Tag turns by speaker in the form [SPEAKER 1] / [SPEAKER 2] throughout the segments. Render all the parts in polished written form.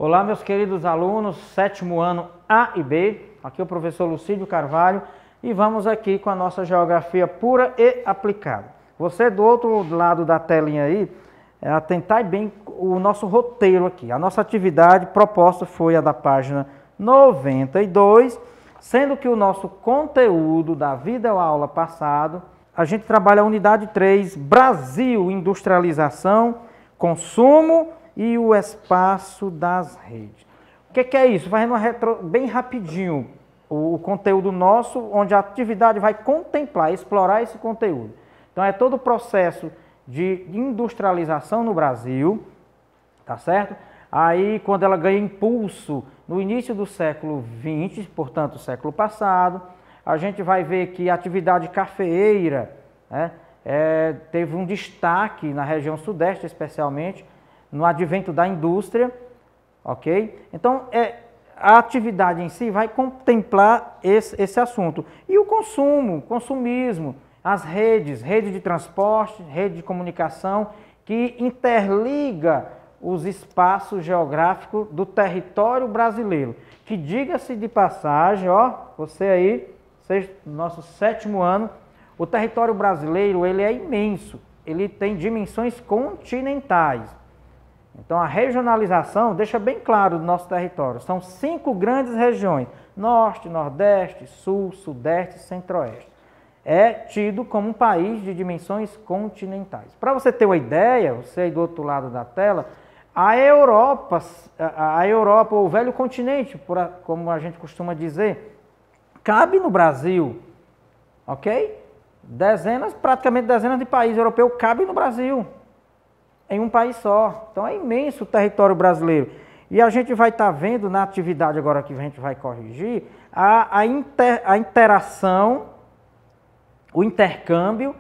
[SPEAKER 1] Olá, meus queridos alunos, sétimo ano A e B, aqui é o professor Lucídio Carvalho e vamos aqui com a nossa geografia pura e aplicada. Você do outro lado da telinha aí, atentar bem o nosso roteiro aqui. A nossa atividade proposta foi a da página 92, sendo que o nosso conteúdo da videoaula passado, a gente trabalha a unidade 3, Brasil, industrialização, consumo e o espaço das redes. O que é isso? Vai bem rapidinho o conteúdo nosso, onde a atividade vai contemplar, explorar esse conteúdo. Então é todo o processo de industrialização no Brasil, tá certo? Aí quando ela ganha impulso no início do século XX, portanto século passado, a gente vai ver que a atividade cafeeira, né, teve um destaque na região sudeste especialmente, no advento da indústria, ok? Então, a atividade em si vai contemplar esse assunto. E o consumo, consumismo, as redes, rede de transporte, rede de comunicação, que interliga os espaços geográficos do território brasileiro. Que diga-se de passagem, ó, você aí, nosso sétimo ano, o território brasileiro ele é imenso, ele tem dimensões continentais. Então, a regionalização deixa bem claro do nosso território. São 5 grandes regiões, Norte, Nordeste, Sul, Sudeste e Centro-Oeste. É tido como um país de dimensões continentais. Para você ter uma ideia, você aí do outro lado da tela, a Europa, ou o velho continente, como a gente costuma dizer, cabe no Brasil, ok? Praticamente dezenas de países europeus cabem no Brasil. Em um país só. Então é imenso o território brasileiro. E a gente vai estar vendo na atividade agora que a gente vai corrigir, a interação, o intercâmbio,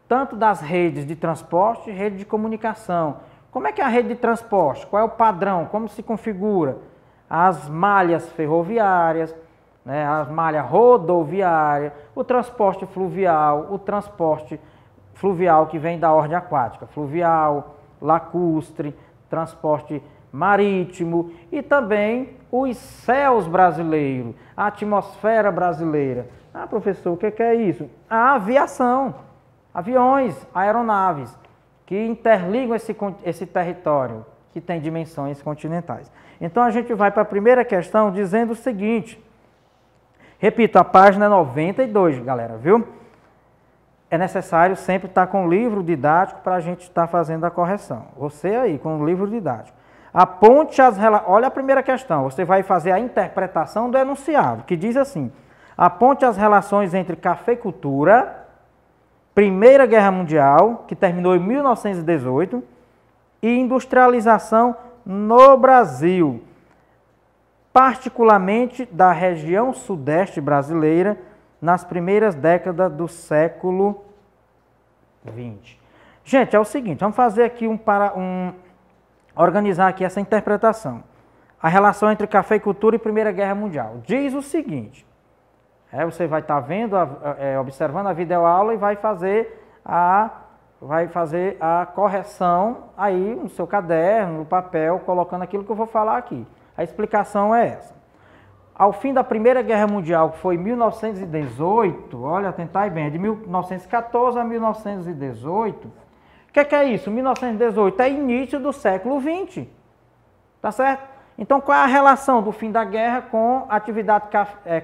[SPEAKER 1] tanto das redes de transporte e rede de comunicação. Como é que é a rede de transporte? Qual é o padrão? Como se configura? As malhas ferroviárias, né, as malhas rodoviárias, o transporte fluvial que vem da ordem aquática, fluvial, lacustre, transporte marítimo e também os céus brasileiros, a atmosfera brasileira. Ah, professor, o que é isso? A aviação, aviões, aeronaves, que interligam esse território, que tem dimensões continentais. Então a gente vai para a primeira questão dizendo o seguinte, repito, a página 92, galera, viu? É necessário sempre estar com o livro didático para a gente estar fazendo a correção. Você aí, com o livro didático. Aponte as relações. Olha a primeira questão. Você vai fazer a interpretação do enunciado, que diz assim: aponte as relações entre cafeicultura, Primeira Guerra Mundial, que terminou em 1918, e industrialização no Brasil, particularmente da região sudeste brasileira, nas primeiras décadas do século XX. Gente, é o seguinte, vamos fazer aqui organizar aqui essa interpretação. A relação entre cafeicultura e Primeira Guerra Mundial. Diz o seguinte, você vai estar vendo, observando a videoaula e vai fazer a correção aí no seu caderno, no papel, colocando aquilo que eu vou falar aqui. A explicação é essa. Ao fim da Primeira Guerra Mundial, que foi em 1918, olha, atentai bem, é de 1914 a 1918. O que é isso? 1918 é início do século XX, tá certo? Então, qual é a relação do fim da guerra com a atividade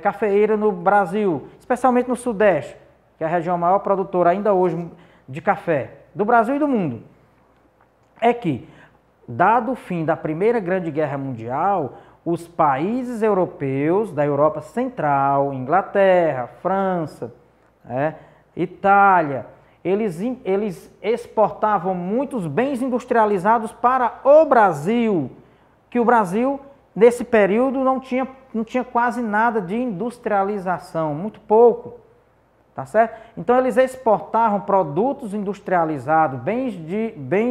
[SPEAKER 1] cafeeira no Brasil, especialmente no Sudeste, que é a região maior produtora ainda hoje de café, do Brasil e do mundo? É que, dado o fim da Primeira Grande Guerra Mundial, os países europeus, da Europa Central, Inglaterra, França, Itália, eles exportavam muitos bens industrializados para o Brasil, que o Brasil, nesse período, não tinha quase nada de industrialização, muito pouco, tá certo? Então, eles exportavam produtos industrializados, bens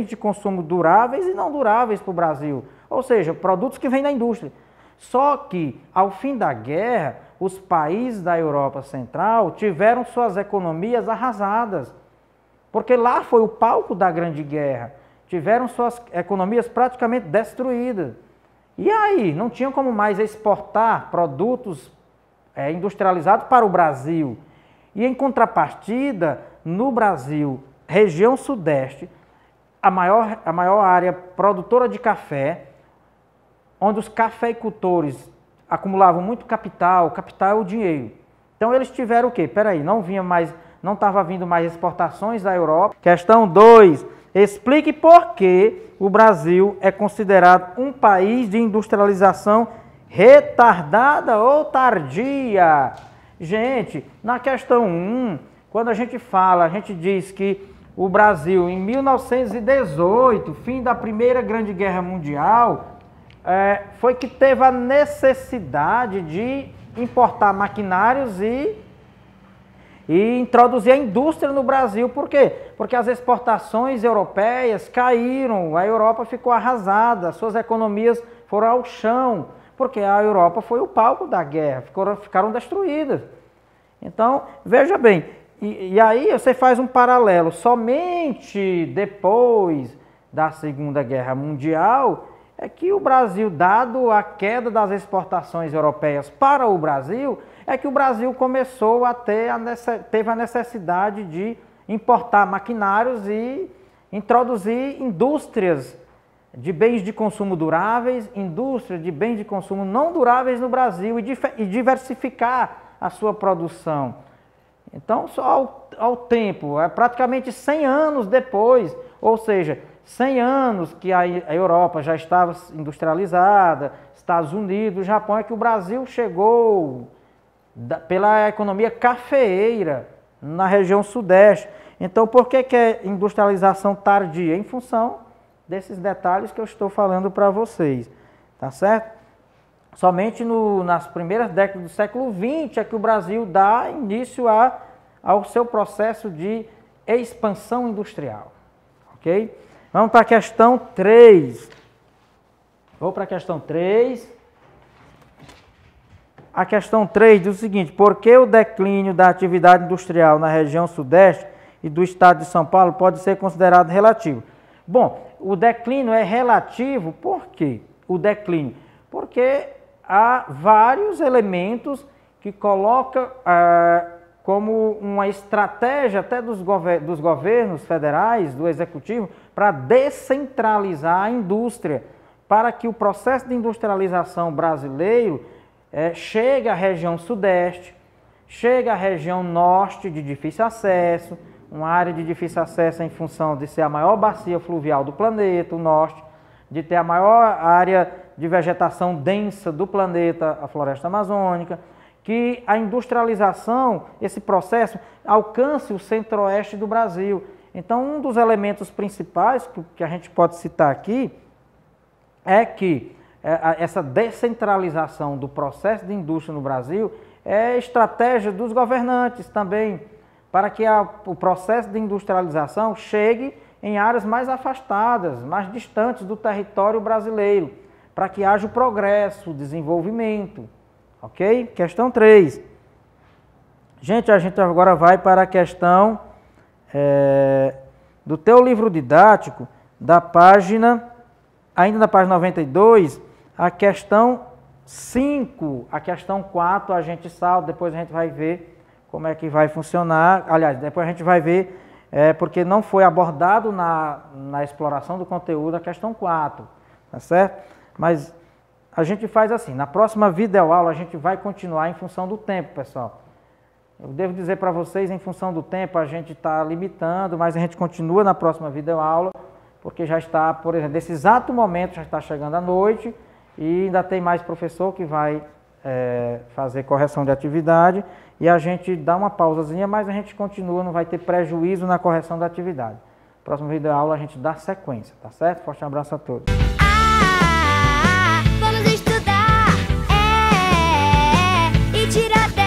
[SPEAKER 1] de consumo duráveis e não duráveis para o Brasil, ou seja, produtos que vêm da indústria. Só que, ao fim da guerra, os países da Europa Central tiveram suas economias arrasadas, porque lá foi o palco da Grande Guerra. Tiveram suas economias praticamente destruídas. E aí, não tinha como mais exportar produtos industrializados para o Brasil. E em contrapartida, no Brasil, região sudeste, a maior área produtora de café, onde os cafeicultores acumulavam muito capital, capital é o dinheiro. Então eles tiveram o quê? Peraí, não estava vindo mais exportações da Europa. Questão 2, explique por que o Brasil é considerado um país de industrialização retardada ou tardia. Gente, na questão 1, quando a gente diz que o Brasil, em 1918, fim da Primeira Grande Guerra Mundial, foi que teve a necessidade de importar maquinários e introduzir a indústria no Brasil. Por quê? Porque as exportações europeias caíram, a Europa ficou arrasada, suas economias foram ao chão, porque a Europa foi o palco da guerra, ficaram destruídas. Então, veja bem, e aí você faz um paralelo, somente depois da Segunda Guerra Mundial é que o Brasil, dado a queda das exportações europeias para o Brasil, é que o Brasil começou a teve a necessidade de importar maquinários e introduzir indústrias de bens de consumo duráveis, indústrias de bens de consumo não duráveis no Brasil e diversificar a sua produção. Então, só ao tempo, praticamente 100 anos depois, ou seja, 100 anos que a Europa já estava industrializada, Estados Unidos, Japão, é que o Brasil chegou pela economia cafeeira na região sudeste. Então, por que é industrialização tardia? Em função desses detalhes que eu estou falando para vocês, tá certo? Somente nas primeiras décadas do século XX é que o Brasil dá início ao seu processo de expansão industrial, ok? Vamos para a questão 3. Vou para a questão 3. A questão 3 diz o seguinte: por que o declínio da atividade industrial na região sudeste e do estado de São Paulo pode ser considerado relativo? Bom, o declínio é relativo, por quê? O declínio, porque há vários elementos que colocam como uma estratégia até dos governos federais, do executivo, para descentralizar a indústria, para que o processo de industrialização brasileiro chegue à região sudeste, chegue à região norte de difícil acesso, uma área de difícil acesso em função de ser a maior bacia fluvial do planeta, o norte, de ter a maior área de vegetação densa do planeta, a floresta amazônica, que a industrialização, esse processo, alcance o centro-oeste do Brasil. Então, um dos elementos principais que a gente pode citar aqui é que essa descentralização do processo de indústria no Brasil é estratégia dos governantes também, para que o processo de industrialização chegue em áreas mais afastadas, mais distantes do território brasileiro, para que haja o progresso, o desenvolvimento. Ok? Questão 3. Gente, a gente agora vai para a questão do teu livro didático, ainda na página 92, a questão 5, a questão 4 a gente salta, depois a gente vai ver como é que vai funcionar. Aliás, depois a gente vai ver, porque não foi abordado na exploração do conteúdo a questão 4, tá certo? Mas a gente faz assim, na próxima videoaula a gente vai continuar em função do tempo, pessoal. Eu devo dizer para vocês, em função do tempo, a gente está limitando, mas a gente continua na próxima videoaula, porque já está, por exemplo, nesse exato momento já está chegando a noite e ainda tem mais professor que vai fazer correção de atividade e a gente dá uma pausazinha, mas a gente continua, não vai ter prejuízo na correção da atividade. Próxima videoaula a gente dá sequência, tá certo? Forte abraço a todos.
[SPEAKER 2] Vamos estudar, e tirar